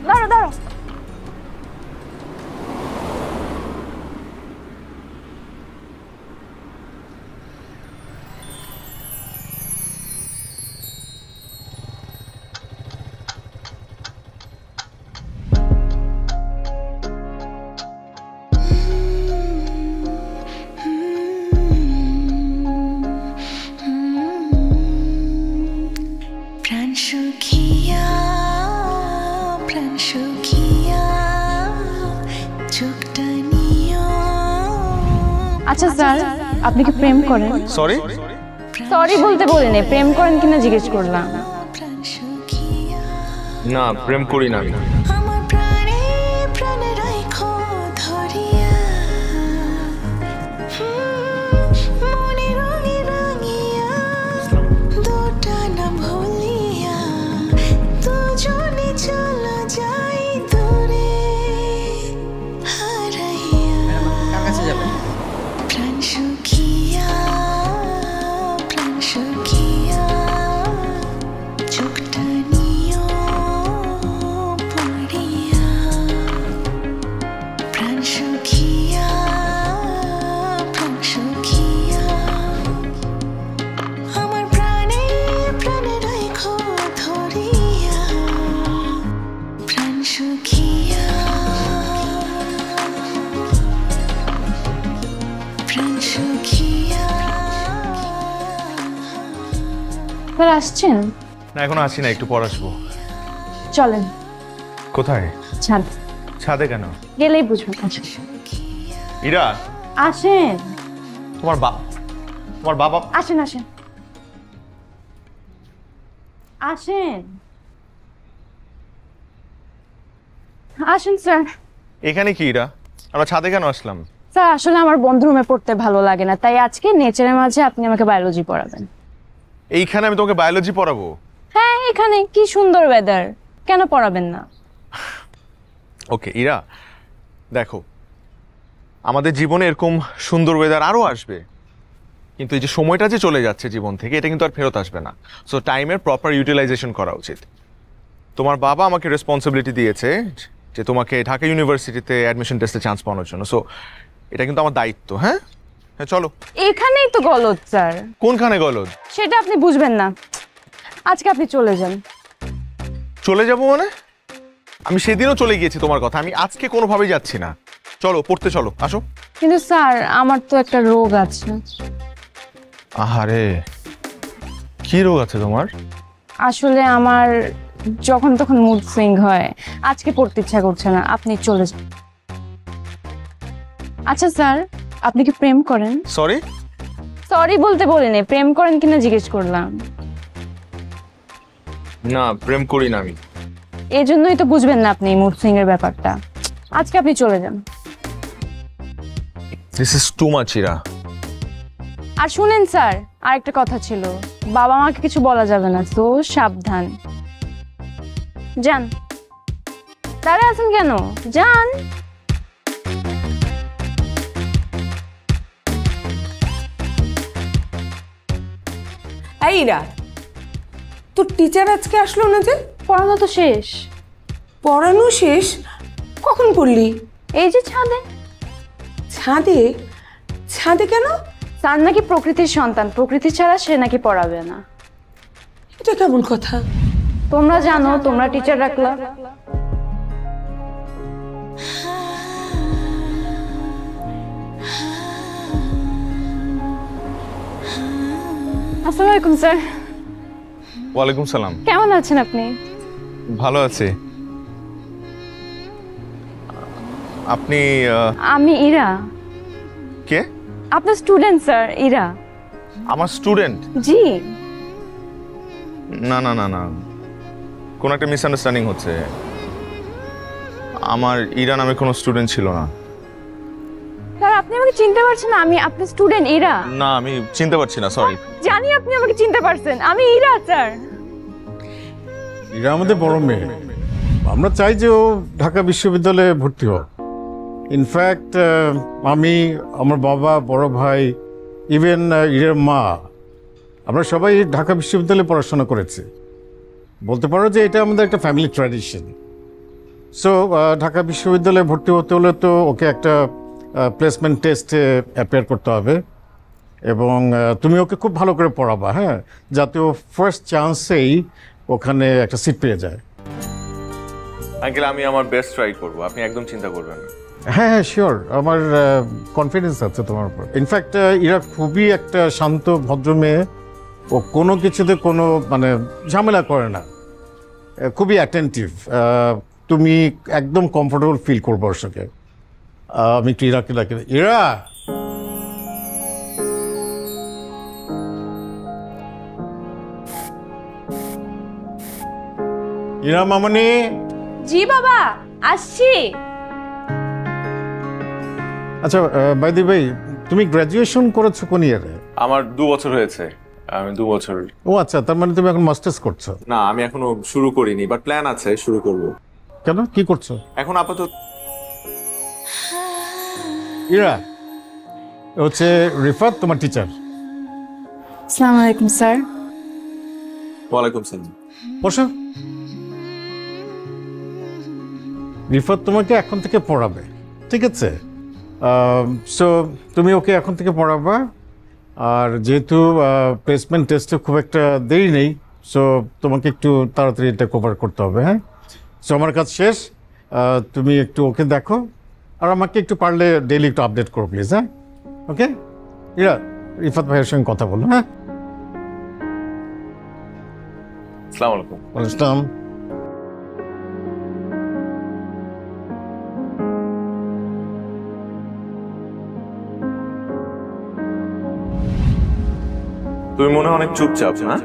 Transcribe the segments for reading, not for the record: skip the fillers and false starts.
দাঁড়াও দাঁড়াও। আচ্ছা স্যার, আপনি কি প্রেম করেন? সরি সরি বলতে বলিনি, প্রেম করেন কিনা জিজ্ঞেস করলাম। না, প্রেম করি না আমি। স্যার আসছেন? না, এখনো আসি না, একটু পর আসবো। চলেন। কোথায়? ছাদ। ছাদে কেন? গেলেই বুঝবেন। আচ্ছা ইরা, আসেন। তোমার বাবা। আসেন আসেন আসেন আসেন স্যার। এখানে কি ইরা? আমরা ছাদে কেন আসলাম? স্যার আসলে আমার বন্ধ রুমে পড়তে ভালো লাগে না, তাই আজকে নেচারের মাঝে আপনি আমাকে বায়োলজি পড়াবেন। এইখানে আমি তোমাকে বায়োলজি পড়াবো? হ্যাঁ, এখানে কি সুন্দর ওয়েদার, কেন পড়াবেন না? ওকে ইরা, দেখো আমাদের জীবনে এরকম সুন্দর ওয়েদার আরও আসবে, কিন্তু এই যে সময়টা যে চলে যাচ্ছে জীবন থেকে, এটা কিন্তু আর ফেরত আসবে না। সো টাইমের প্রপার ইউটিলাইজেশন করা উচিত। তোমার বাবা আমাকে রেসপন্সিবিলিটি দিয়েছে যে তোমাকে ঢাকা ইউনিভার্সিটিতে অ্যাডমিশন টেস্টে চান্স পাওয়ানোর জন্য। সো এটা কিন্তু আমার দায়িত্ব। হ্যাঁ হ্যাঁ, চলো। এখানেই তো গলদ স্যার। কোনখানে গলদ? সেটা আপনি বুঝবেন না, আজকে আপনি চলে যান। চলে যাব মানে? আমি সেদিনও চলে গিয়েছি তোমার কথা, আমি আজকে কোনোভাবেই যাচ্ছি না। চলো পড়তে চলো, আসো। কিন্তু স্যার আমার তো একটা রোগ আছে। আহারে, কি রোগ আছে তোমার? আসলে আমার যখন তখন মুড সুইং হয়, আজকে পড়তে ইচ্ছা করছে না, আপনি চলে যান। আচ্ছা স্যার, আপনি কি প্রেম করেন? সরি? সরি বলতে বলিনি, প্রেম করেন কিনা জিজ্ঞেস করলাম। না, প্রেম করি না আমি। এই জন্যই তো বুঝবেন না আপনি মুড সুইং এর ব্যাপারটা। আজকে আপনি চলে যান। দিস ইজ টু মাচ ইরা। আর শুনেন স্যার, আরেকটা কথা ছিল, বাবা মাকে কিছু বলা যাবে না, তো সাবধান। যান। দাঁড়া আছেন কেন? যান। এই ইরা, তোর টিচার আজকে আসলো না যে? পড়ানো তো শেষ। পড়ানো শেষ? কখন পড়লি? এই যে ছাদে। ছাদে? ছাদে কেন? স্যার নাকি প্রকৃতির সন্তান, প্রকৃতি ছাড়া সে নাকি পড়াবে না। এটা কেমন কথা? তোমরা জানো, তোমরা টিচার রাখলা। আসসালামু আলাইকুম স্যার। ওয়ালাইকুম সালাম। কেমন আছেন আপনি? ভালো আছি। আপনি? আমি ইরা। কে? আপনার স্টুডেন্ট স্যার, ইরা। আমার স্টুডেন্ট? জি। না না না না, কোন একটা মিসআন্ডারস্ট্যান্ডিং হচ্ছে। আমার ইরা নামে কোনো স্টুডেন্ট ছিল না। স্যার আপনি আমাকে চিনতে পারছেন না? আমি আপনার স্টুডেন্ট ইরা। না, আমি চিনতে পারছি না, সরি। জানি আপনি আমাকে চিনতে পারছেন, আমি ইরা স্যার। ইরা আমাদের বড় মেয়ে, আমরা চাই যে ও ঢাকা বিশ্ববিদ্যালয়ে ভর্তি হোক। ইনফ্যাক্ট আমি, আমার বাবা, বড় ভাই, ইভেন ইরার মা, আমরা সবাই ঢাকা বিশ্ববিদ্যালয়ে পড়াশোনা করেছি। বলতে পারো যে এটা আমাদের একটা ফ্যামিলি ট্র্যাডিশন। সো ঢাকা বিশ্ববিদ্যালয়ে ভর্তি হতে হলে তো ওকে একটা প্লেসমেন্ট টেস্টে অ্যাপিয়ার করতে হবে এবং তুমি ওকে খুব ভালো করে পড়াবা, হ্যাঁ, যাতে ও ফার্স্ট চান্সেই ওখানে একটা সিট পেয়ে যায়। আঙ্কেল আমি আমার বেস্ট ট্রাই করব, আপনি একদম চিন্তা করবেন না। হ্যাঁ হ্যাঁ শিওর, আমার কনফিডেন্স আছে তোমার উপর। ইনফ্যাক্ট এরা খুবই একটা শান্ত ভদ্র মেয়ে, ও কোনো কিছুতে কোনো মানে ঝামেলা করে না, খুবই অ্যাটেন্টিভ। তুমি একদম কমফোর্টেবল ফিল করবো ওর সাথে। আমি একটু ইরাকে ডাকি। ইরা, ইরা মামনি। জি বাবা, আসছি। আচ্ছা বাইদি ভাই, তুমি গ্র্যাজুয়েশন করেছো কোন ইয়ারে? আমার 2 বছর হয়েছে, আমি 2 বছর। ও আচ্ছা, তার মানে তুমি এখন মাস্টার্স করছো? না আমি এখনো শুরু করিনি, বাট প্ল্যান আছে শুরু করব। কেন, কি করছো এখন আপাতত? ইরা হচ্ছে রিফাত, তোমার টিচার। আসসালামু আলাইকুম স্যার। ওয়ালাইকুম সালাম। বসো। রিফাত তোমাকে এখন থেকে পড়াবে, ঠিক আছে? সো তুমি ওকে এখন থেকে পড়াবা। আর যেহেতু প্লেসমেন্ট টেস্টে খুব একটা দেরি নেই, সো তোমাকে একটু তাড়াতাড়ি এটা কভার করতে হবে। হ্যাঁ, সো আমার কাজ শেষ, তুমি একটু ওকে দেখো আর আমাকে একটু পারলে ডেইলি একটু আপডেট করো প্লিজ। হ্যাঁ, ওকে? ইরা, রিফাত ভাইয়ের সঙ্গে কথা বলো। হ্যাঁ, আসসালামু আলাইকুম। ওয়েলকাম। তুমি মনে হয় অনেক চুপচাপ না?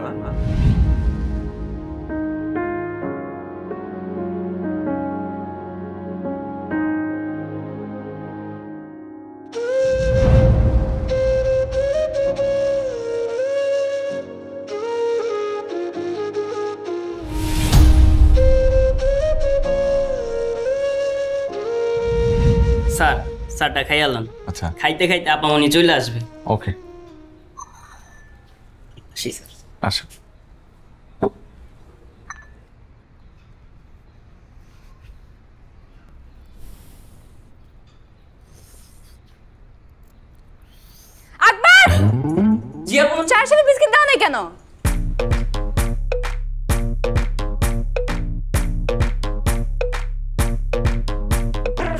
স্যার, স্যারটা খাই আলাম। আচ্ছা খাইতে খাইতে আপামনি চলে আসবে। ওকে, আসি স্যার। আসো। আকবর, জি আপু। চায়ের সাথে বিস্কিট দাও না কেন?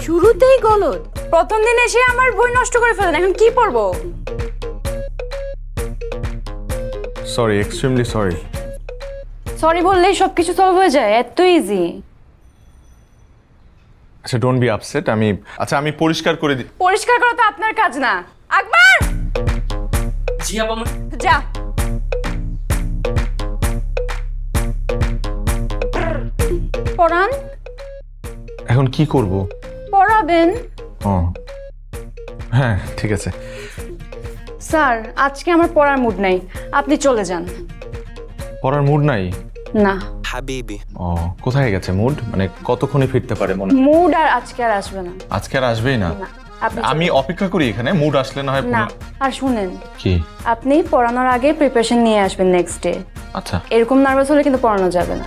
শুরুতেই গলদ। প্রথম দিন এসে আমার বই নষ্ট করে ফেলেন, এখন কি পড়বো? Sorry, extremely sorry. সরি বললেই সবকিছু সলভ হয়ে যায়? এত ইজি? আচ্ছা ডোন্ট বি আপসেট। আমি পরিষ্কার করে দিই। পরিষ্কার করা তো আপনার কাজ না। আকবর, জি আপামনি। যা। পড়ান। এখন কি করব? পড়াবেন। ও হ্যাঁ ঠিক আছে। স্যার, আজকে আমার পড়ার মুড নাই, আপনি চলে যান। পড়ার মুড নাই? না। ও কোথায় গেছে মুড? মানে কতক্ষণে ফিরতে পারে মনে? মুড আর আজকে আর আসবে না। আজকে আর আসবেই না? না, আপনি আমি অপেক্ষা করি এখানে, মুড আসলে না হয়। না। আর শুনেন, কি? আপনি পড়ানোর আগে প্রিপারেশন নিয়ে আসবেন নেক্সট ডে। আচ্ছা এরকম নার্ভাস হলে কিন্তু পড়ানো যাবে না।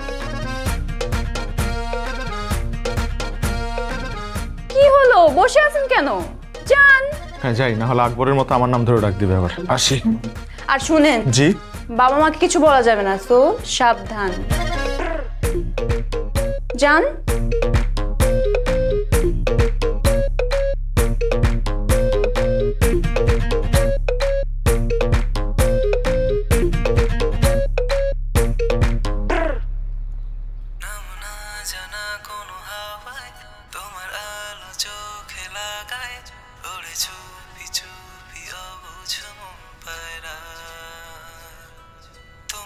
কি হলো, বসে আছেন কেন? যান। হ্যাঁ যাই, না হলে আকবরের মতো আমার নাম ধরে ডাক দিবে আবার। আসি। আর শুনেন, জি? বাবা মাকে কিছু বলা যাবে না, তো সাবধান। যান।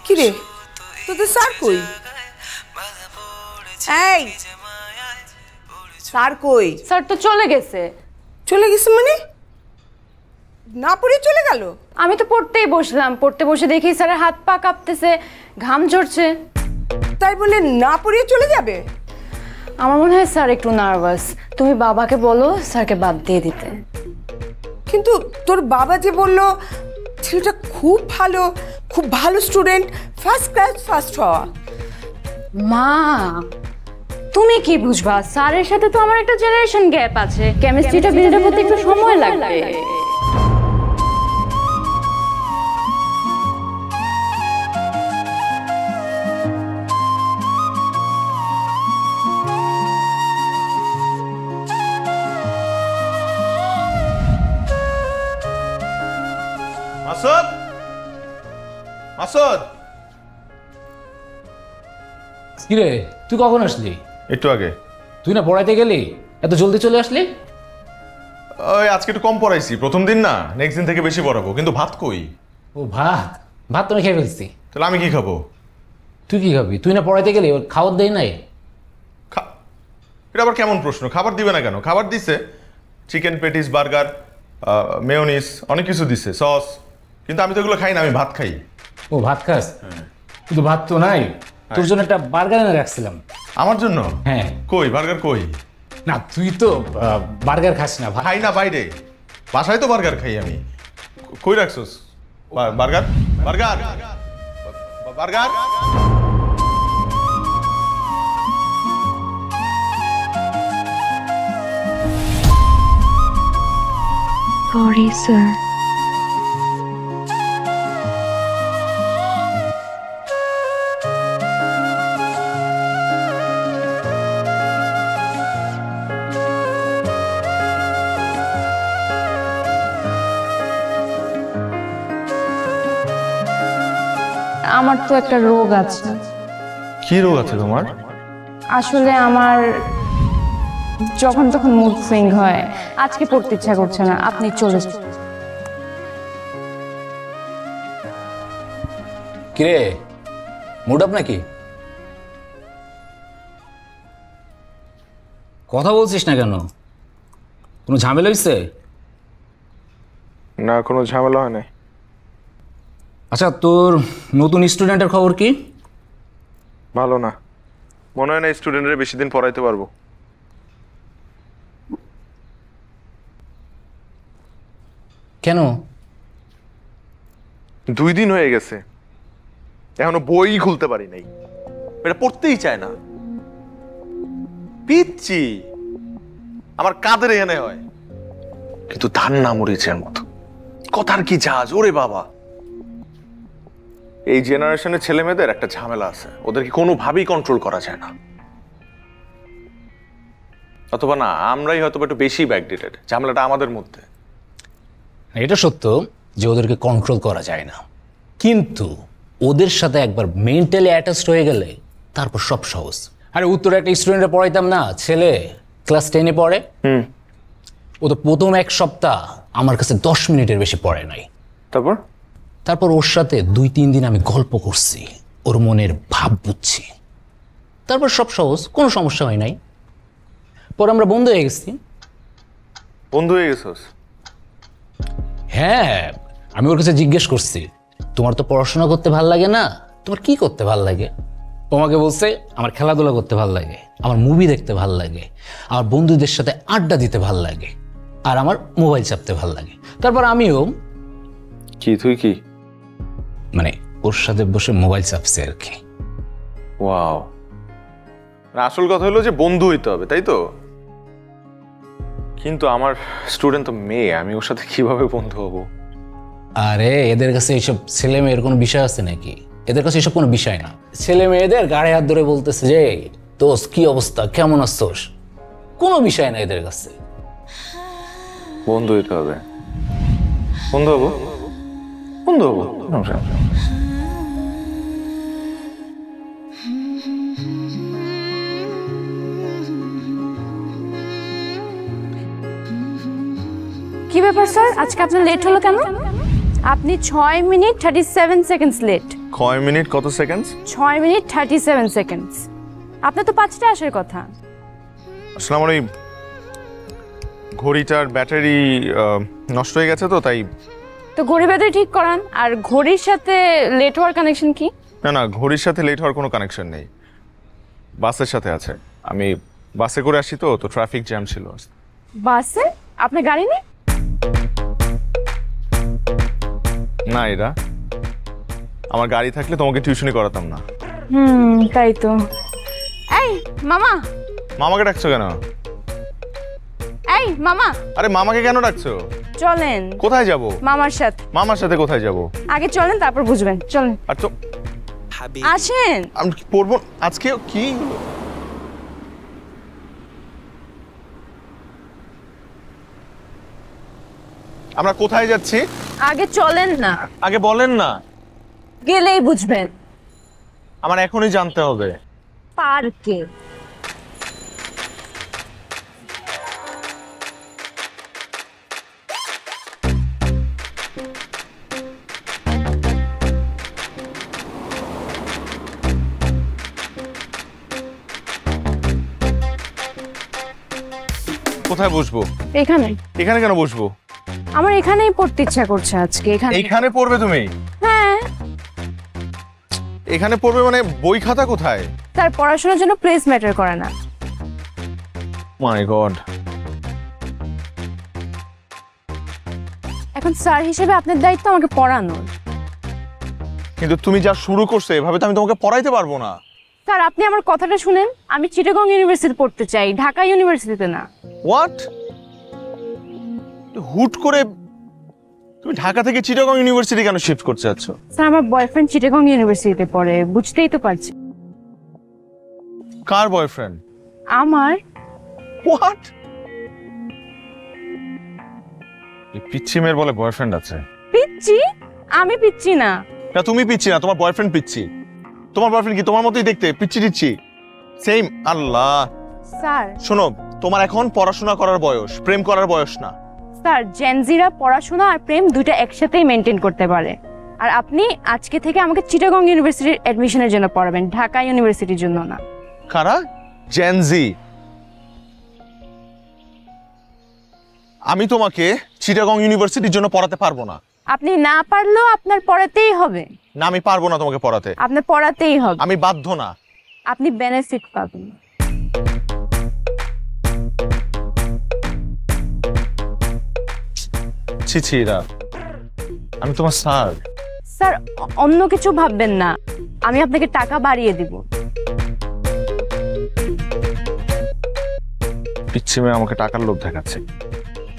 কিরে, তোদের স্যার কই? এই স্যার কই? স্যার তো চলে গেছে। চলে গেছে মানে? না পড়ে চলে গেল? আমি তো পড়তেই বসলাম, পড়তে বসে দেখি স্যারের হাত পা কাঁপতেছে, ঘাম ঝরছে। তাই বলে না পড়িয়ে চলে যাবে? আমার মনে হয় স্যার একটু নার্ভাস। তুমি বাবাকে বলো স্যারকে বাদ দিয়ে দিতে। কিন্তু তোর বাবা যে বলল ছেলেটা খুব ভালো স্টুডেন্ট, ফার্স্ট ক্লাস ফার্স্ট হওয়া। মা, তুমি কি বুঝবা, স্যারের সাথে তো আমার একটা জেনারেশন গ্যাপ আছে, কেমিস্ট্রিটা বিল্ডার হতে একটু সময় লাগবে। মাসুদ, মাসুদ, কিরে তুই কখন আসলি? একটু আগে। তুই না পড়াইতে গেলি, এত জলদি চলে আসলি? ওই আজকে একটু কম পড়াইছি, প্রথম দিন না, নেক্সট দিন থেকে বেশি পড়াবো। কিন্তু ভাত কই? ও ভাত, ভাত তো আমি খেয়ে ফেলছি। তাহলে আমি কি খাবো? তুই কি খাবি? তুই না পড়াইতে গেলি, ওর খাওয়ার দেয় নাই? এটা আবার কেমন প্রশ্ন? খাবার দিবে না কেন? খাবার দিছে, চিকেন পেটিস, বার্গার, মেয়োনিজ, অনেক কিছু দিছে, সস। কিন্তু আমি তো এগুলো খাই না, আমি ভাত খাই। ও ভাত খাস? কিন্তু ভাত তো নাই। তোর জন্য একটা বার্গার এনে রাখছিলাম। আমার জন্য? হ্যাঁ। কই বার্গার কই? না তুই তো বার্গার খাস না। খাই না বাইরে, বাসায় তো বার্গার খাই আমি। কই রাখছস burger? Burger, burger. Sorry sir. আমার তো একটা রোগ আছে। কি রোগ আছে তোমার? আসলে আমার যখন তখন মুড সুইং হয়। আজকে পড়তে ইচ্ছা করছে না, আপনি চলে যান। কিরে মুড আপ নাকি? কথা বলছিস না কেন? কোনো ঝামেলা হয়েছে? না, কোনো ঝামেলা হয় নাই। আচ্ছা তোর নতুন স্টুডেন্টের খবর কি? ভালো না, মনে হয় না স্টুডেন্টরা বেশি দিন পড়াইতে পারবো। কেন? 2 দিন হয়ে গেছে, এখনো বই খুলতে পারি নাই। এটা পড়তেই চায় না। পিচ্ছি আমার কাঁধের এখানে হয়, কিন্তু ধান না মরিচের মতো। কথার কি জাহাজ ওরে বাবা। এই জেনারেশনের ছেলে মেয়েদের একটা ঝামেলা আছে, ওদেরকে কোনোভাবেই কন্ট্রোল করা যায় না। অথবা না, আমরাই হয়তো একটু বেশি ব্যাকডেটেড, ঝামেলাটা আমাদের মধ্যে। এটা সত্য যে ওদেরকে কন্ট্রোল করা যায় না, কিন্তু ওদের সাথে একবার মেন্টালি অ্যাটাচড হয়ে গেলে তারপর সব সহজ। আরে উত্তরে একটা স্টুডেন্টে পড়াইতাম না, ছেলে ক্লাস 10-এ পড়ে। ও তো প্রথম 1 সপ্তাহ আমার কাছে 10 মিনিটের বেশি পড়ে নাই। তারপর ওর সাথে 2-3 দিন আমি গল্প করছি, ওর মনের ভাব বুঝছি, তারপর সব সহজ, কোনো সমস্যা হয় নাই। পর আমরা বন্ধু হয়ে গেছি। বন্ধু হয়ে গেছস? হ্যাঁ, আমি ওর কাছে জিজ্ঞেস করছি, তোমার তো পড়াশোনা করতে ভাল লাগে না, তোমার কি করতে ভাল লাগে? ও আমাকে বলছে আমার খেলাধুলা করতে ভাল লাগে, আমার মুভি দেখতে ভাল লাগে, আমার বন্ধুদের সাথে আড্ডা দিতে ভাল লাগে, আর আমার মোবাইল চাপতে ভাল লাগে। তারপর আমিও তুই কি মানে ওর সাথে বসে মোবাইল চাপছি আর কি। ওয়াও, আসল কথা হলো যে বন্ধু হইতে হবে, তাই তো? কিন্তু আমার স্টুডেন্ট তো মেয়ে, আমি ওর সাথে কিভাবে বন্ধু হব? আরে এদের কাছে এইসব ছেলে মেয়ের কোনো বিষয় আছে নাকি? এদের কাছে এসব কোনো বিষয় না। ছেলে মেয়েদের গাড়ি হাত ধরে বলতেছে যে দোস্ত কি অবস্থা, কেমন আছোস, কোনো বিষয় না এদের কাছে। বন্ধু হইতে হবে, বন্ধু হবো, বন্ধু হবো। কি ব্যাপার স্যার, আজকে আপনার লেট হলো কেন? আপনি 6 মিনিট 37 সেকেন্ডস লেট। 6 মিনিট কত সেকেন্ড? 6 minute 37 seconds. আপনার তো 5টায় আসার কথা। আসলে আমার ওই ঘড়িটার ব্যাটারি নষ্ট হয়ে গেছে, তো তাই। তো ঘড়ি ব্যাটারি ঠিক করান। আর ঘড়ির সাথে লেট হওয়ার কানেকশন কি? না, ঘড়ির সাথে লেট হওয়ার কোনো কানেকশন নেই, বাসের সাথে আছে। আমি বাসে করে আসি, তো ট্রাফিক জ্যাম ছিল। বাসে? আপনার গাড়ি নেই? না, এরা আমার গাড়ি থাকলে তোমাকে টিউশনি করাতাম না। তাই তো। এই মামা, মামাকে ডাকছো কেন? এই মামা, আরে মামাকে কেন ডাকছো? চলেন। কোথায় যাব? মামার সাথে। মামার সাথে কোথায় যাব? আগে চলেন, তারপর বুঝবেন। চলেন, আর তো আসেন। আমি কি পড়বো আজকে? কি আমরা কোথায় যাচ্ছি? আগে চলেন না, আগে বলেন না। গেলেই বুঝবেন। আমার এখনই জানতে হবে। পার্কে। কোথায় বসবো? এখানে। এখানে কেন বসবো? আমার এখানেই পড়তে ইচ্ছা করছে আজকে। এখানে। এইখানে পড়বে তুমি? হ্যাঁ এখানে পড়বে মানে বই খাতা কোথায়? স্যার, পড়াশোনার জন্য প্লেস ম্যাটার করে না। মাই গড। এখন স্যার হিসেবে আপনার দায়িত্ব আমাকে পড়ানোর। কিন্তু তুমি যা শুরু করছো এভাবে তো আমি তোমাকে পড়াইতে পারবো না। স্যার, আপনি আমার কথাটা শুনেন। আমি চিটাগং ইউনিভার্সিটি পড়তে চাই, ঢাকা ইউনিভার্সিটিতে না। হোয়াট? হুট করে তুমি ঢাকা থেকে চিটাগং ইউনিভার্সিটি কেন শিফট করতে যাচ্ছ? স্যার, আমার বয়ফ্রেন্ড চিটাগং ইউনিভার্সিটিতে পড়ে, বুঝতেই তো পারছি। কার বয়ফ্রেন্ড? আমার। হোয়াট? এই পিচ্ছি মেয়ের বলে বয়ফ্রেন্ড আছে? পিচ্ছি? আমি পিচ্ছি না। না তুমি পিচ্ছি না, তোমার বয়ফ্রেন্ড পিচ্ছি। তোমার বয়ফ্রেন্ড কি তোমার মতোই দেখতে? পিচ্ছি টিচ্ছি সেম? আল্লাহ। স্যার। শোনো, তোমার এখন পড়াশোনা করার বয়স, প্রেম করার বয়স না। স্যার, জেনজিরা পড়াশোনা আর প্রেম দুইটা একসাথেই মেনটেন করতে পারে। আর আপনি আজকে থেকে আমাকে চিটাগং ইউনিভার্সিটির অ্যাডমিশনের জন্য পড়াবেন, ঢাকা ইউনিভার্সিটির জন্য না। কারা? জেনজি? আমি তোমাকে চিটাগং ইউনিভার্সিটির জন্য পড়াতে পারবো না। আপনি না পারলেও আপনার পড়াতেই হবে। না, আমি পারবো না তোমাকে পড়াতে। আপনার পড়াতেই হবে। আমি বাধ্য না। আপনি বেনিফিট পাবেন। ছি ছি এরা, আমি তোমার স্যার। স্যার, অন্য কিছু ভাববেন না, আমি আপনাকে টাকা বাড়িয়ে দিব। পিচ্ছি মেয়ে আমাকে টাকার লোভ দেখাচ্ছে।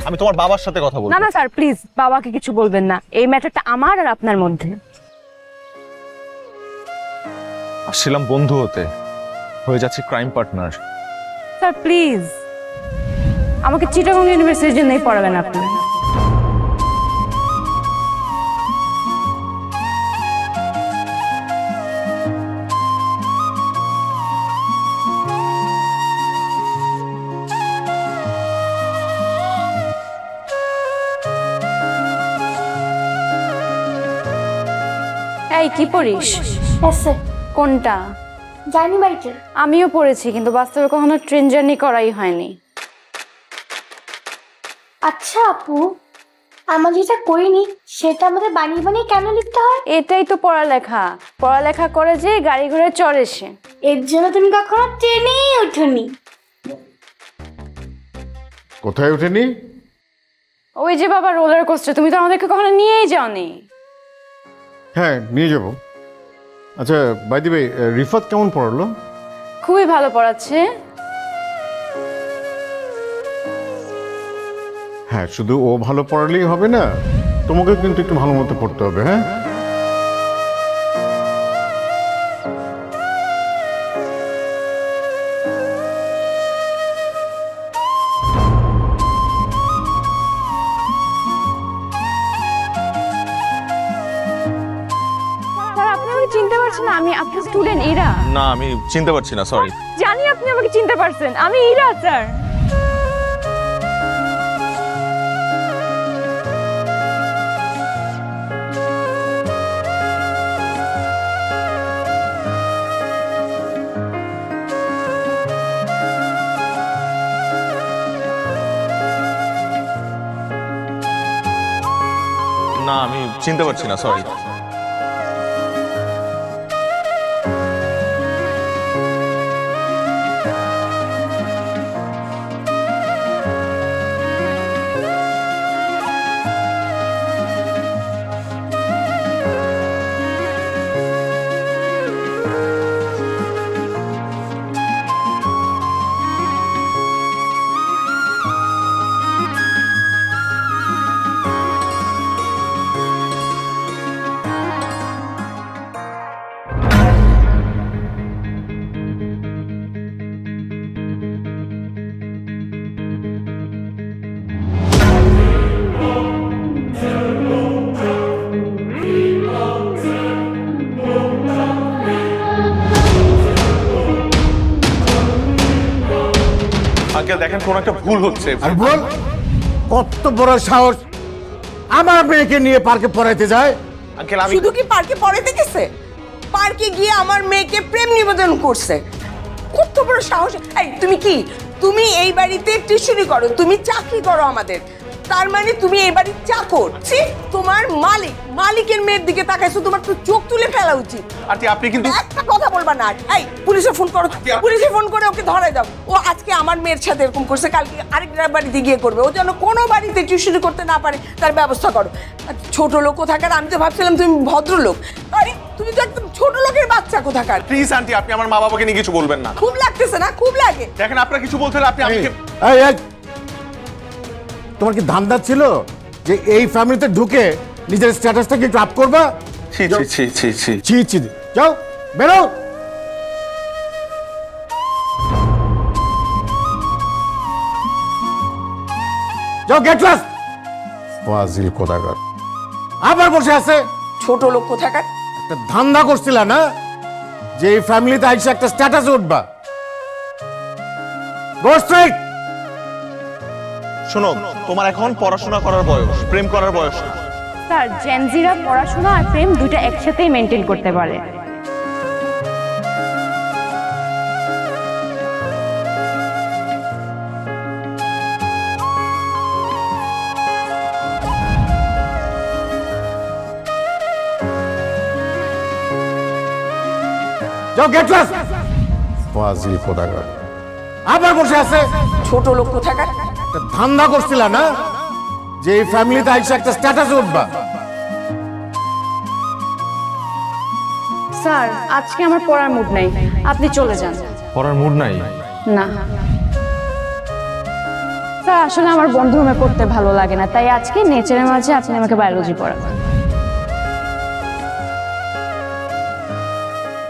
আমি তোমার বাবার সাথে কথা বলবো। না না স্যার, প্লিজ বাবাকে কিছু বলবেন না। এই ম্যাটারটা আমার আর আপনার মধ্যে। আসছিলাম বন্ধু হতে, হয়ে যাচ্ছে ক্রাইম পার্টনার। স্যার প্লিজ, আমাকে চিটাগং ইউনিভার্সিটির জন্যই পড়াবেন আপনি। এই কি পড়িস? কোনটা? জানি বাড়িতে। আমিও পড়েছি, কিন্তু বাস্তবে কখনো ট্রেন জার্নি করাই হয়নি। আচ্ছা আপু, আমরা যেটা করিনি সেটা আমাদের বানিয়ে বানিয়ে কেন লিখতে হয়? এটাই তো পড়ালেখা। পড়ালেখা করে যে গাড়ি ঘোড়ায় চড়ে সে। এর জন্য তুমি কখনো ট্রেনেই ওঠোনি? কোথায় ওঠেনি? ওই যে বাবা রোলার কোস্টার, তুমি তো আমাদেরকে কখনো নিয়েই যাওনি। হ্যাঁ, নিয়ে যাব। আচ্ছা, বাই দি ওয়ে, রিফাত কেমন পড়ালো? খুবই ভালো পড়াচ্ছে। হ্যাঁ, শুধু ও ভালো পড়ালেই হবে না, তোমাকে কিন্তু একটু ভালো মতো পড়তে হবে। হ্যাঁ, স্যার, আপনি আমাকে চিনতে পারছেন না? আমি আপনার স্টুডেন্ট ইরা। না, আমি চিনতে পারছি না, সরি। জানি আপনি আমাকে চিনতে পারছেন, আমি ইরা স্যার। না, আমি চিনতে পারছি না, সরি। দেখেন কোন একটা ভুল হচ্ছে। আর বল, কত বড় সাহস আমার মেয়েকে নিয়ে পার্কে পড়াইতে যায়। আঙ্কেল আমি শুধু কি পার্কে পড়াইতে গেছে, পার্কে গিয়ে আমার মেয়েকে প্রেম নিবেদন করছে। কত বড় সাহস! এই তুমি এই বাড়িতে টিউশনি করো, তুমি চাকরি করো আমাদের, তার মানে তুমি এই বাড়ির চাকর। তোমার মালিকের মেয়ের দিকে তাকাইছো, তোমার তো চোখ তুলে ফেলা উচিত। আন্টি আপনি কিন্তু একটা কথা বলবা না। এই পুলিশে ফোন করো, পুলিশে ফোন করে ওকে ধরে দাও। ও আজকে আমার মেয়ের সাথে এরকম করছে, কালকে আরেকটা বাড়িতে গিয়ে করবে। ও যেন কোনো বাড়িতে টিউশনি করতে না পারে তার ব্যবস্থা করো। ছোট লোক কোথাকার, আমি তো ভাবছিলাম তুমি ভদ্রলোক, আরে তুমি তো একদম ছোট লোকের বাচ্চা কোথাকার। প্লিজ আন্টি আপনি আমার মা বাবাকে নিয়ে কিছু বলবেন না। খুব লাগতেছে না? খুব লাগে। দেখেন আপনার কিছু বলতে হলে আপনি আমাকে এই, এই, তোমার কি ধান্দা ছিল যে এই ফ্যামিলিতে ঢুকে নিজের স্ট্যাটাসটাকে একটু আপ করবা? ছি ছি ছি ছি ছি ছি ছি, যাও বেরো। যাও, গেট লস্ট। ফাজিল কোথাকার আবার বসে আছে। ছোট লোক কোথাকার। একটা ধান্দা করছিল না যে এই ফ্যামিলিতে আইসা একটা স্ট্যাটাস উঠবা। Go straight. শোনো, তোমার এখন পড়াশোনা করার বয়স, প্রেম করার বয়স না। স্যার জেনজিরা পড়াশোনা আর প্রেম দুইটা একসাথেই মেনটেন করতে পারে। যাও, গেট লস্ট। ফাজিল কোথাকার আবার বসে আছে। ছোট লোক কোথাকার। একটা ধান্দা করছিল না যে এই ফ্যামিলিতে আইসা একটা স্ট্যাটাস উঠবা। স্যার আজকে আমার পড়ার মুড নাই, আপনি চলে যান। পড়ার মুড নাই? না স্যার, আসলে আমার বন্ধু রুমে পড়তে ভালো লাগে না, তাই আজকে নেচারের মাঝে আপনি আমাকে বায়োলজি পড়াবেন।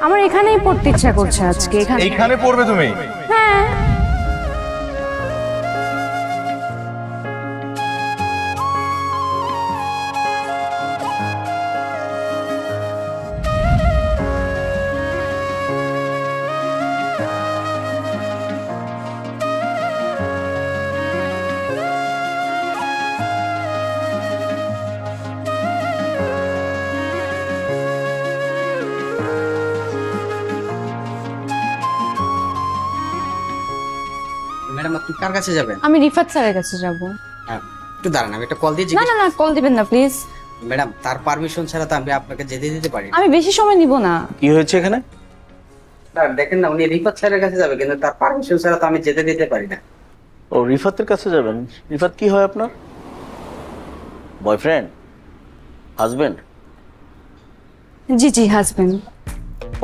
আমার এখানেই পড়তে ইচ্ছা করছে আজকে। এইখানে পড়বে তুমি? হ্যাঁ। ম্যাডাম আপনি কার কাছে যাবেন? আমি রিফাত স্যারের কাছে যাব। হ্যাঁ, একটু দাঁড়ান, আমি একটা কল দিয়ে না জিজ্ঞেস। না না, কল দিবেন না প্লিজ। ম্যাডাম তার পারমিশন ছাড়া তো আমি আপনাকে যেতে দিতে পারি না। আমি বেশি সময় নিব না। কি হয়েছে এখানে? স্যার দেখেন না, উনি রিফাত স্যারের কাছে যাবে, কিন্তু তার পারমিশন ছাড়া তো আমি যেতে দিতে পারি না। ও রিফাতের কাছে যাবেন? রিফাত কি হয় আপনার? বয়ফ্রেন্ড? হাজবেন্ড? জি জি, হাজবেন্ড।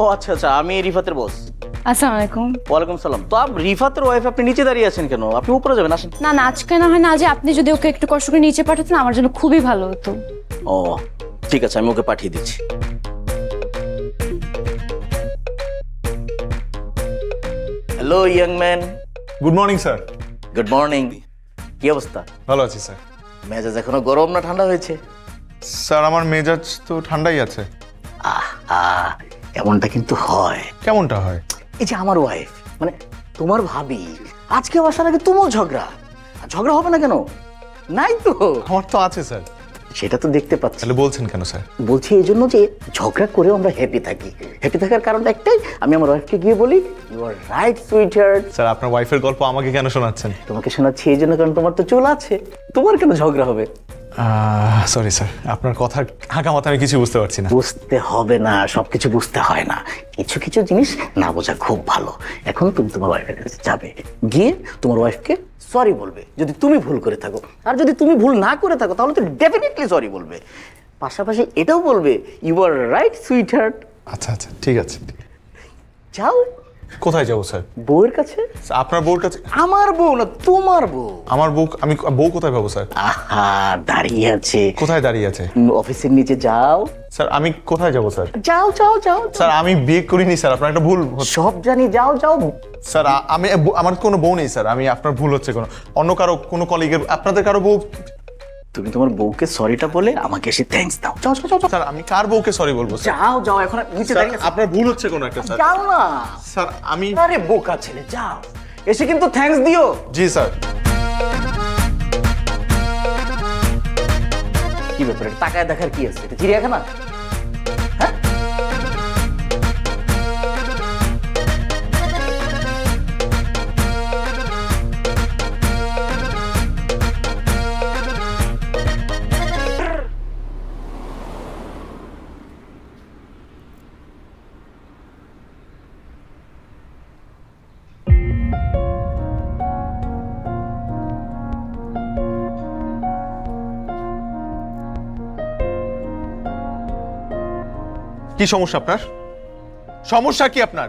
ও আচ্ছা আচ্ছা, আমি রিফাতের বস। আসসালামু আলাইকুম। ওয়ালাইকুম সালাম। তো রিফাতের ওয়াইফ, আপনি নিচে দাঁড়িয়ে আছেন কেন? আপনি উপরে যাবেন, আসেন। না না, আজকে না হয় না, আজ আপনি যদি ওকে একটু কষ্ট করে নিচে পাঠাতেন আমার জন্য খুবই ভালো হতো। ও ঠিক আছে, আমি ওকে পাঠিয়ে দিচ্ছি। Hello young man. Good morning sir. Good morning. কি অবস্থা? ভালো আছি স্যার। মেজাজ এখনো গরম না ঠান্ডা হয়েছে? স্যার আমার মেজাজ তো ঠান্ডাই আছে। এমনটা কিন্তু হয়। কেমনটা হয়? এই যে আমার ওয়াইফ, মানে তোমার ভাবি, আজকে বাসার আগে তুমিও ঝগড়া। ঝগড়া হবে না কেন? নাই তো? আমার তো আছে স্যার। সেটা তো দেখতে পাচ্ছি। তাহলে বলছেন কেন স্যার? বলছি এই জন্য যে ঝগড়া করে আমরা হ্যাপি থাকি। হ্যাপি থাকার কারণটা একটাই, আমি আমার ওয়াইফকে গিয়ে বলি you are right sweetheart. Sir আপনার ওয়াইফের গল্প আমাকে কেন শোনাচ্ছেন? তোমাকে শোনাচ্ছি এই জন্য কারণ তোমার তো চুল আছে, তোমার কেন ঝগড়া হবে? সরি স্যার, আপনার কথা হাঁকা মাথা আমি কিছু বুঝতে পারছি না। বুঝতে হবে না, সবকিছু বুঝতে হয় না, কিছু কিছু জিনিস না বোঝা খুব ভালো। এখন তুমি তোমার ওয়াইফের কাছে যাবে, গিয়ে তোমার ওয়াইফকে সরি বলবে যদি তুমি ভুল করে থাকো, আর যদি তুমি ভুল না করে থাকো তাহলে তো ডেফিনেটলি সরি বলবে। পাশাপাশি এটাও বলবে you are right sweetheart. আচ্ছা আচ্ছা, ঠিক আছে। যাও। কোথায় যাবো স্যার? বউয়ের কাছে। আপনার বউর কাছে? আমার বউ না, তোমার বউ। আমার বউ? আমি বউ কোথায় পাবো স্যার? আহা, দাঁড়িয়ে আছে। কোথায় দাঁড়িয়ে আছে? অফিসের নিচে যাও। স্যার আমি কোথায় যাবো স্যার? যাও যাও যাও। স্যার আমি বিয়ে করিনি স্যার, আপনার একটা ভুল। সব জানি, যাও যাও। স্যার আমি, আমার কোনো বউ নেই স্যার। আমি, আপনার ভুল হচ্ছে কোনো, অন্য কারো, কোনো কলিগের, আপনাদের কারো বউ। তুমি তোমার বউকে সরিটা বলে আমাকে এসে থ্যাঙ্কস দাও। যাও যাও যাও। স্যার আমি কার বউকে সরি বলবো? যাও যাও, এখন নিচে দাঁড়িয়ে। আপনার ভুল হচ্ছে কোনো একটা স্যার। যাও না স্যার আমি। আরে বোকা ছেলে, যাও। এসে কিন্তু থ্যাঙ্কস দিও। জি স্যার। কি ব্যাপারে, টাকায় দেখার কি আছে? এটা চিড়িয়াখানা? হ্যাঁ, কি সমস্যা আপনার? সমস্যা কি আপনার?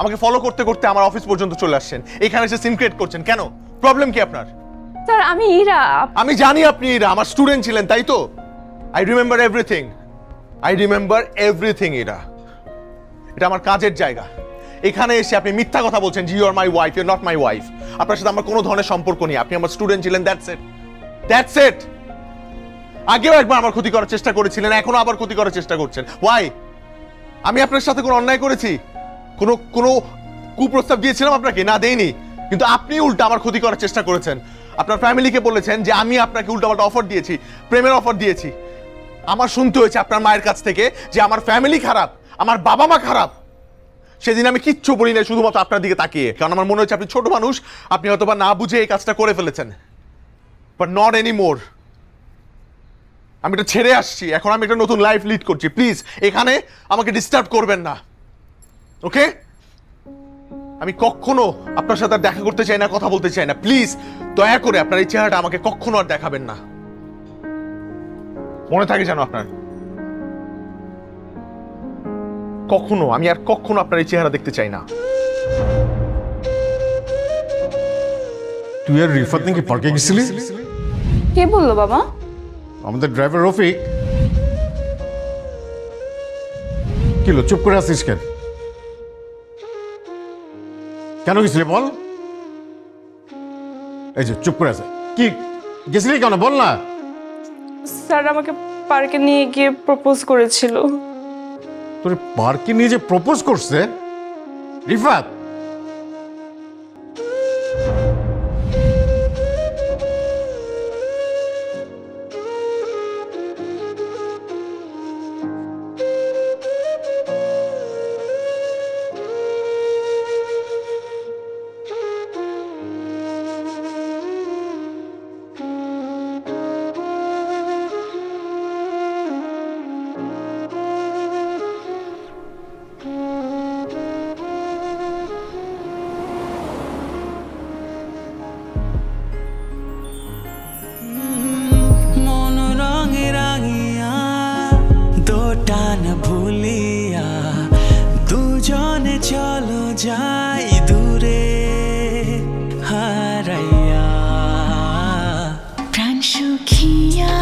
আমাকে ফলো করতে করতে আমার অফিস পর্যন্ত চলে আসছেন, এখানে এসে সিন ক্রিয়েট করছেন কেন? প্রবলেম কি আপনার? স্যার আমি ইরা। আমি জানি আপনি ইরা, আমার স্টুডেন্ট ছিলেন তাই তো? I remember everything, I remember everything Ira. এটা আমার কাজের জায়গা, এখানে এসে আপনি মিথ্যা কথা বলছেন যে you are my wife, you are not my wife. আপনার সাথে আমার কোনো ধরনের সম্পর্ক নেই, আপনি আমার স্টুডেন্ট ছিলেন, দ্যাটস ইট, দ্যাটস ইট। আগেও একবার আমার ক্ষতি করার চেষ্টা করেছিলেন, এখনো আবার ক্ষতি করার চেষ্টা করছেন। ওয়াই? আমি আপনার সাথে কোনো অন্যায় করেছি? কোনো কুপ্রস্তাব দিয়েছিলাম আপনাকে? না, দেইনি। কিন্তু আপনি উল্টা আমার ক্ষতি করার চেষ্টা করেছেন। আপনার ফ্যামিলিকে বলেছেন যে আমি আপনাকে উল্টাপাল্টা অফার দিয়েছি, প্রেমের অফার দিয়েছি। আমার শুনতে হয়েছে আপনার মায়ের কাছ থেকে যে আমার ফ্যামিলি খারাপ, আমার বাবা মা খারাপ। সেদিন আমি কিচ্ছু বলি না, শুধুমাত্র আপনার দিকে তাকিয়ে, কারণ আমার মনে হচ্ছে আপনি ছোট মানুষ, আপনি হয়তো বা না বুঝে এই কাজটা করে ফেলেছেন। But not any more. আমি এটা ছেড়ে আসছি, এখন আমি একটা নতুন লাইফ লিড করছি। প্লিজ এখানে আমাকে ডিস্টার্ব করবেন না, ওকে? আমি কখনো আপনার সাথে দেখা করতে চাই না, কথা বলতে চাই না। প্লিজ দয়া করে আপনার এই চেহারাটা আমাকে কখনো আর দেখাবেন না, মনে থাকে যেন আপনার। কখনো, আমি আর কখনো আপনার এই চেহারা দেখতে চাই না। তুই আর রিফাত নাকি পার্কে গেছিলি? কে বললো বাবা? আমাদের ড্রাইভার রফিক। কি হলো, চুপ করে আসিস কেন? কেন গেছিলি বল? এই যে চুপ করে আছে, কি গেছিলি কেন বল না? স্যার আমাকে পার্কে নিয়ে গিয়ে প্রপোজ করেছিল। তোর পার্কে নিয়ে যে প্রপোজ করছে রিফাত? চলো যাই দূরে হারাইয়া প্রাণ সুখিয়া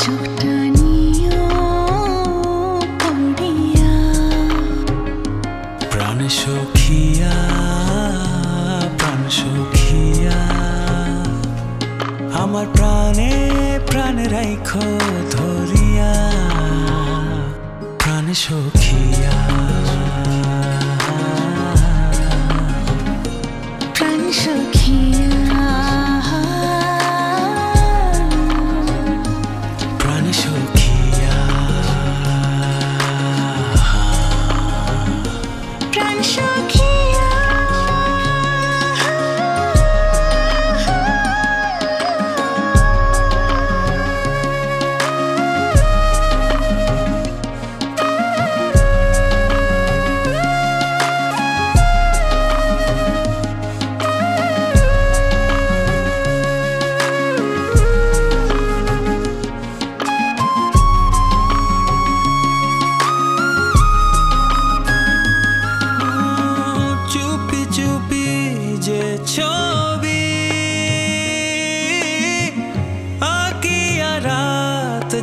চোখটা নিও পড়িয়া প্রাণ সুখিয়া আমার প্রাণে প্রাণ রাইখো ধরিয়া প্রাণ সুখিয়া প্রাণ সুখিয়া প্রাণ সুখিয়া প্রাণ সুখিয়া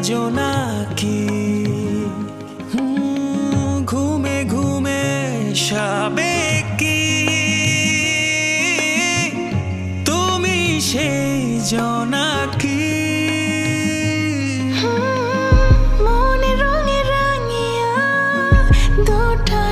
জোনাকি ঘুমে ঘুমে সাবেকি তুমি সেই জোনাকি মনে রঙে রাঙিয়া দুটা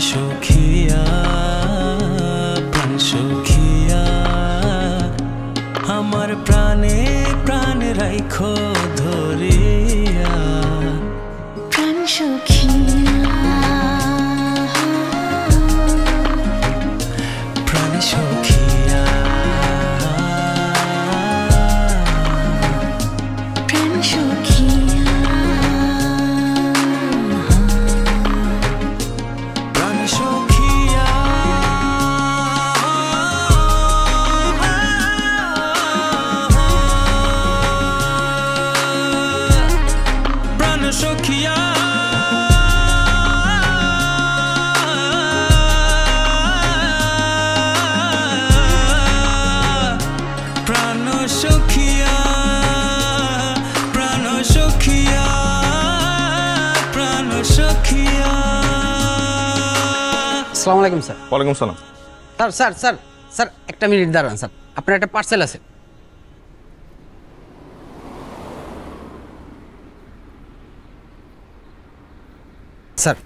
সখিয়া প্রাণ সখিয়া আমার প্রাণে প্রাণে রাইখো ধরিয়া প্রাণ সখিয়া প্রাণ সখিয়া প্রাণ সখিয়া প্রাণ সখিয়া প্রাণ সখিয়া প্রাণ সখিয়া প্রাণ সখিয়া প্রাণ সখিয়া। আসসালামু আলাইকুম স্যার। ওয়ালাইকুম সালাম। স্যার স্যার স্যার স্যার একটা মিনিট দাঁড়ান স্যার, আপনার একটা পার্সেল আছে। স্যার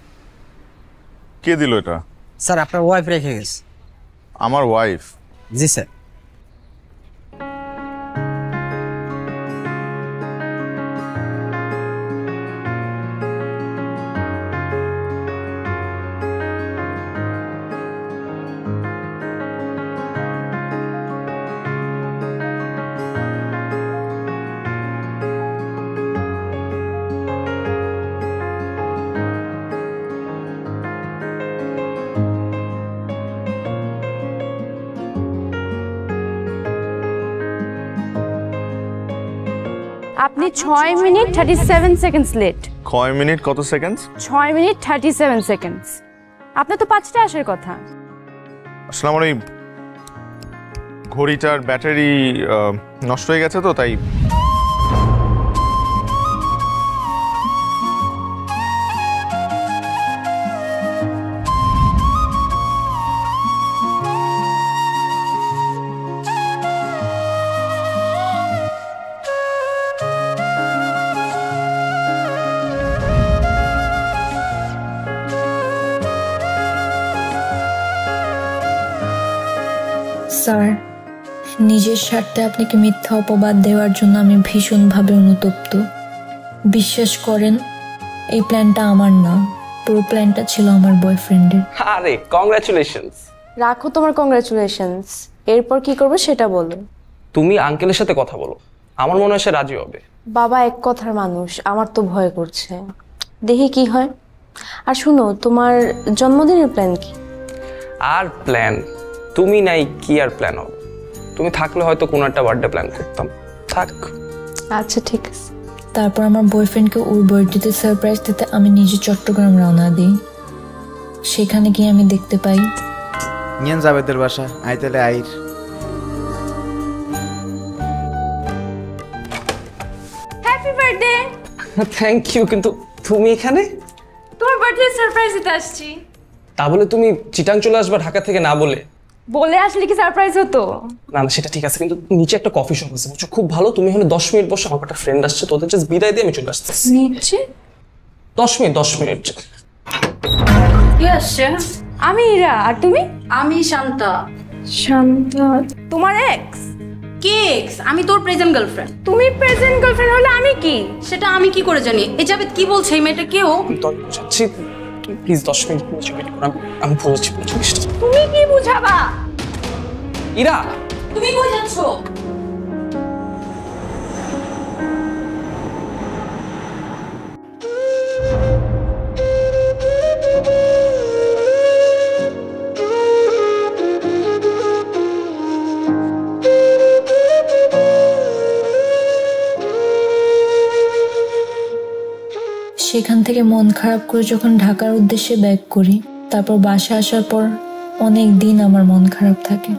কে দিল এটা? স্যার আপনার ওয়াইফ রেখে গেছে। আমার ওয়াইফ? জি স্যার। আপনি 6 মিনিট 37 সেকেন্ডস লেট। 6 মিনিট কত সেকেন্ডস? 6 minute 37 seconds. আপনার তো 5টা আসার কথা। আসলে আমার ওই ঘড়িটার ব্যাটারি নষ্ট হয়ে গেছে তো তাই। স্যার, নিজের স্বার্থে আপনাকে মিথ্যা অপবাদ দেওয়ার জন্য আমি ভীষণভাবে অনুতপ্ত। বিশ্বাস করেন, এই প্ল্যানটা আমার না, পুরো প্ল্যানটা ছিল আমার বয়ফ্রেন্ডের। আরে কংগ্রাচুলেশনস। রাখো তোমার কংগ্রাচুলেশনস, এরপর কি করবে সেটা বলো। তুমি আঙ্কেলের সাথে কথা বলো, আমার মনে হয় সে রাজি হবে। বাবা এক কথার মানুষ, আমার তো ভয় করছে, দেখি কি হয়। আর শুনো, তোমার জন্মদিনের প্ল্যান কি? আর প্ল্যান তুমি নাই, কি আর প্ল্যান হবে? তুমি থাকলে হয়তো কোনো একটা বার্থডে প্ল্যান করতাম। থাক। আচ্ছা ঠিক আছে। তারপর আমার বয়ফ্রেন্ডকে ওর বার্থডেতে সারপ্রাইজ দিতে আমি নিজে চট্টগ্রাম রওনা দিই। সেখানে গিয়ে আমি দেখতে পাই নিয়েন যাবে তোর বাসা, আইতেলে আইর। Happy birthday. থ্যাংক ইউ, কিন্তু তুমি এখানে? তোমার বার্থডে সারপ্রাইজ দিতে আসছি। তা বলে তুমি চিটাং চলে আসবা ঢাকা থেকে না বলে? বলে আসলে কি সারপ্রাইজ হতো? না না সেটা ঠিক আছে, কিন্তু নিচে একটা কফি শপ আছে বুঝছো, খুব ভালো। তুমি এখানে 10 মিনিট বসে, আমার একটা ফ্রেন্ড আসছে, তোদের জাস্ট বিদায় দিয়ে আমি চলে আসতেছি। নিচে 10 মিনিট। কি আসছে? আমি ইরা, আর তুমি? আমি শান্তা। শান্তা তোমার এক্স? কে এক্স? আমি তোর প্রেজেন্ট গার্লফ্রেন্ড। তুমি প্রেজেন্ট গার্লফ্রেন্ড হলে আমি কি? সেটা আমি কি করে জানি? এই যাবে কি বলছে এই মেয়েটা? কেউ বুঝাচ্ছি, প্লিজ 10 মিনিট নিচে ওয়েট করো, আমি বুঝাচ্ছি জিনিসটা। তুমি কি বুঝাবা? ইরা তুমি কই যাচ্ছ? সেখান থেকে মন খারাপ করে যখন ঢাকার উদ্দেশ্যে ব্যাক করি, তারপর বাসা আসার পর অনেক দিন আমার মন খারাপ থাকে।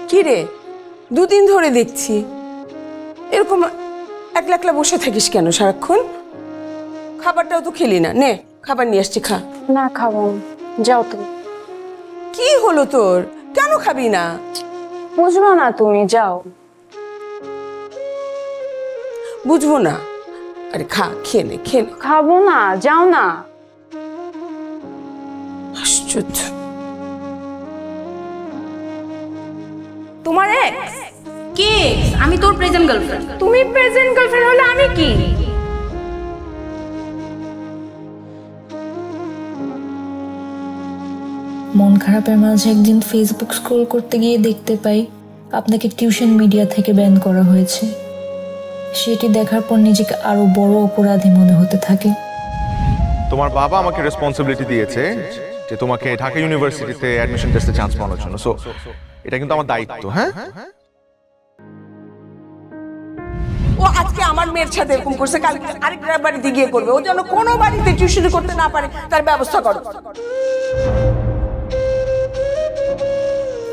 কি রে, 2 দিন ধরে দেখছি এরকম একলা একলা বসে থাকিস কেন সারাক্ষণ? খাবারটাও তো খেলি না। নে খাবার নিয়ে আসছি, খা। না খাবো, যাও তুমি। কি হলো তোর? কেন খাবি না? বুঝবো না তুমি, যাও। বুঝবো না? আরে খা, খেয়ে নে, খেয়ে নে। খাবো না, যাও না। আশ্চর্য। তোমার এক্স? কে এক্স? আমি তোর প্রেজেন্ট গার্লফ্রেন্ড। তুমি প্রেজেন্ট গার্লফ্রেন্ড হলে আমি কি? মন খারাপের মাঝে একদিন ফেসবুক স্ক্রল করতে গিয়ে দেখতে পাই আপনাকে টিউশন মিডিয়া থেকে ব্যান করা হয়েছে। সেটি দেখার পর নিজেকে আরো বড় অপরাধী মনে হতে থাকে। তোমার বাবা আমাকে রেসপন্সিবিলিটি দিয়েছে যে তোমাকে ঢাকা ইউনিভার্সিটিতে অ্যাডমিশন টেস্টে চান্স পাওয়ার জন্য। সো এটা কিন্তু আমার দায়িত্ব। হ্যাঁ, ও আজকে আমার মেয়ের সাথে এরকম করছে, কালকে আরেকটা বাড়িতে গিয়ে করবে। ও যেন কোনো বাড়িতে টিউশন করতে না পারে তার ব্যবস্থা করো।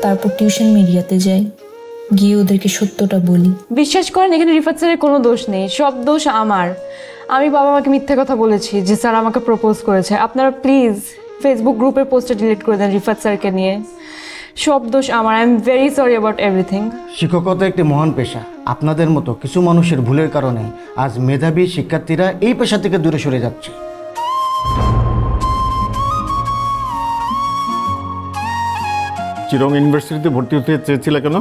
তারপর টিউশন মিডিয়াতে যাই, গিয়ে ওদেরকে সত্যটা বলি। বিশ্বাস করেন এখানে রিফাত স্যারের কোনো দোষ নেই, সব দোষ আমার। আমি বাবা মাকে মিথ্যা কথা বলেছি যে স্যার আমাকে প্রপোজ করেছে। আপনারা প্লিজ ফেসবুক গ্রুপের পোস্টটা ডিলিট করে দেন রিফাত স্যারকে নিয়ে। সব দোষ আমার। I am very sorry about everything. শিক্ষকতা একটি মহান পেশা। আপনাদের মতো কিছু মানুষের ভুলের কারণে আজ মেধাবী শিক্ষার্থীরা এই পেশা থেকে দূরে সরে যাচ্ছে। চিরং ইউনিভার্সিটিতে ভর্তি হতে চেয়েছিলে কেন?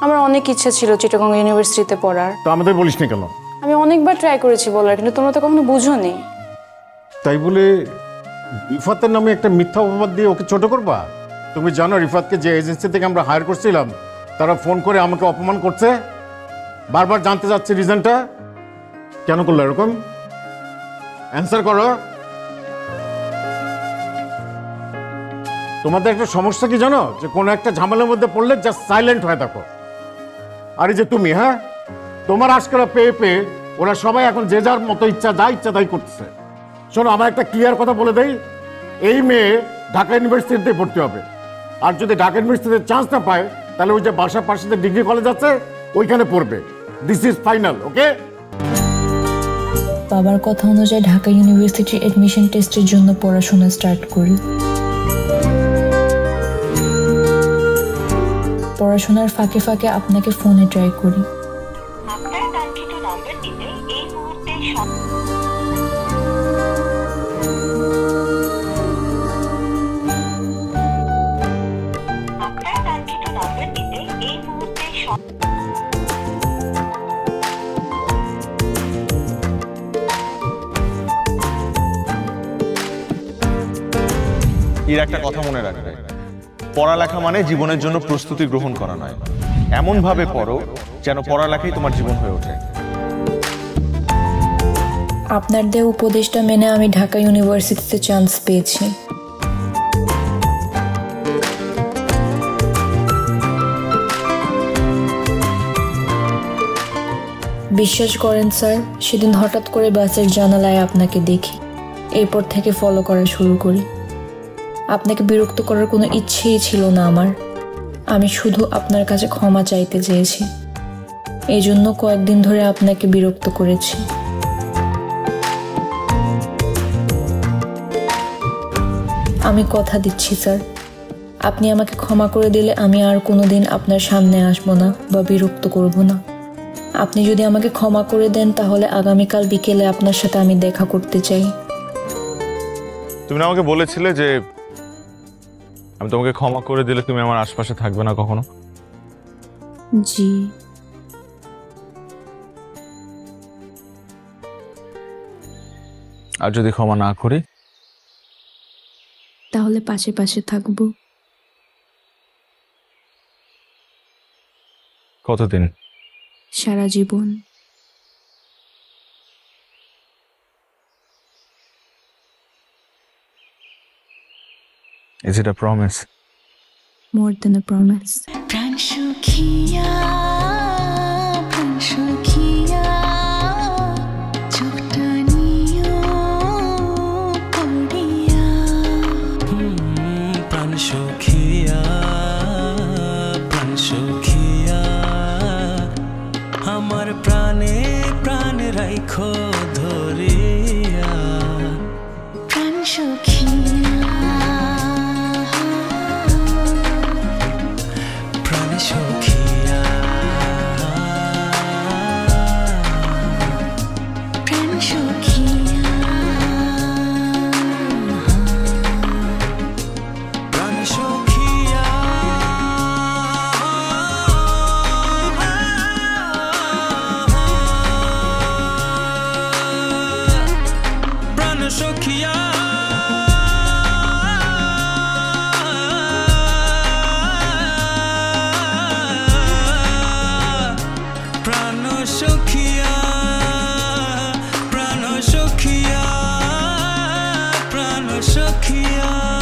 আমার অনেক ইচ্ছা ছিল চিটাগং ইউনিভার্সিটিতে পড়ার। তো আমাদের বলিস না কেন? আমি অনেকবার ট্রাই করেছি বলার, কিন্তু তোমরা তো কখনো বুঝোনি। তাই বলে রিফাতের নামে একটা মিথ্যা অপবাদ দিয়ে ওকে ছোট করবা? তুমি জানো রিফাতকে যে এজেন্সি থেকে আমরা হায়ার করছিলাম তারা ফোন করে আমাকে অপমান করছে। বারবার জানতে যাচ্ছে রিজনটা। কেন করলো এরকম? অ্যান্সার করো। তোমাদের একটা সমস্যা কি জানো? যে কোনো একটা ঝামেলার মধ্যে পড়লে জাস্ট সাইলেন্ট হয়ে থাকো। আর এই যে তুমি, হ্যাঁ, তোমার আজকাল পেয়ে পেয়ে ওরা সবাই এখন যে যার মতো ইচ্ছা তাই করতেছে। শোনো, আমার একটা ক্লিয়ার কথা বলে দেই, এই মেয়ে ঢাকা ইউনিভার্সিটিতে ভর্তি হবে। আর যদি ঢাকা ইউনিভার্সিটিতে চান্স না পায় তাহলে ওই যে বাসার পাশে ডিগ্রি কলেজ আছে ওইখানে পড়বে। দিস ইজ ফাইনাল, ওকে? বাবার কথা অনুযায়ী ঢাকা ইউনিভার্সিটির অ্যাডমিশন টেস্টের জন্য পড়াশোনা স্টার্ট করি। পড়াশোনার ফাঁকে ফাঁকে আপনাকে ফোনে ট্রাই করি। এর একটা কথা মনে রাখবে, পড়ালেখা মানে জীবনের জন্য প্রস্তুতি গ্রহণ করা নয়। এমন ভাবে পড়ো যেন পড়ালেখাই তোমার জীবন হয়ে ওঠে। আপনার দেওয়া উপদেশটা মেনে আমি ঢাকা ইউনিভার্সিটিতে চান্স পেয়েছি। বিশ্বাস করেন স্যার, সেদিন হঠাৎ করে বাসের জানালায় আপনাকে দেখি। এরপর থেকে ফলো করা শুরু করি। আপনাকে বিরক্ত করার কোনো ইচ্ছেই ছিল না আমার। আমি শুধু আপনার কাছে ক্ষমা চাইতে চেয়েছি। এই জন্য কয়েকদিন ধরে আপনাকে বিরক্ত করেছি। আমি কথা দিচ্ছি স্যার, আপনি আমাকে ক্ষমা করে দিলে আমি আর কোনোদিন আপনার সামনে আসবো না বা বিরক্ত করব না। আপনি যদি আমাকে ক্ষমা করে দেন তাহলে আগামীকাল বিকেলে আপনার সাথে আমি দেখা করতে চাই। তুমি না আমাকে বলেছিলে যে আমি তোমাকে ক্ষমা করে দিলে তুমি আমার আশপাশে থাকবে না কখনো? জি। আর যদি ক্ষমা না করি? তাহলে পাশে পাশে থাকবো। কতদিন? সারা জীবন। Is it a promise? More than a promise. প্রাণ সুখিয়া চোখটা নিও পড়িয়া। প্রাণ সুখিয়া আমার প্রাণে প্রাণ রাখো ধরিয়া। প্রাণ সুখিয়া প্রাণ সুখিয়া। সখিয়া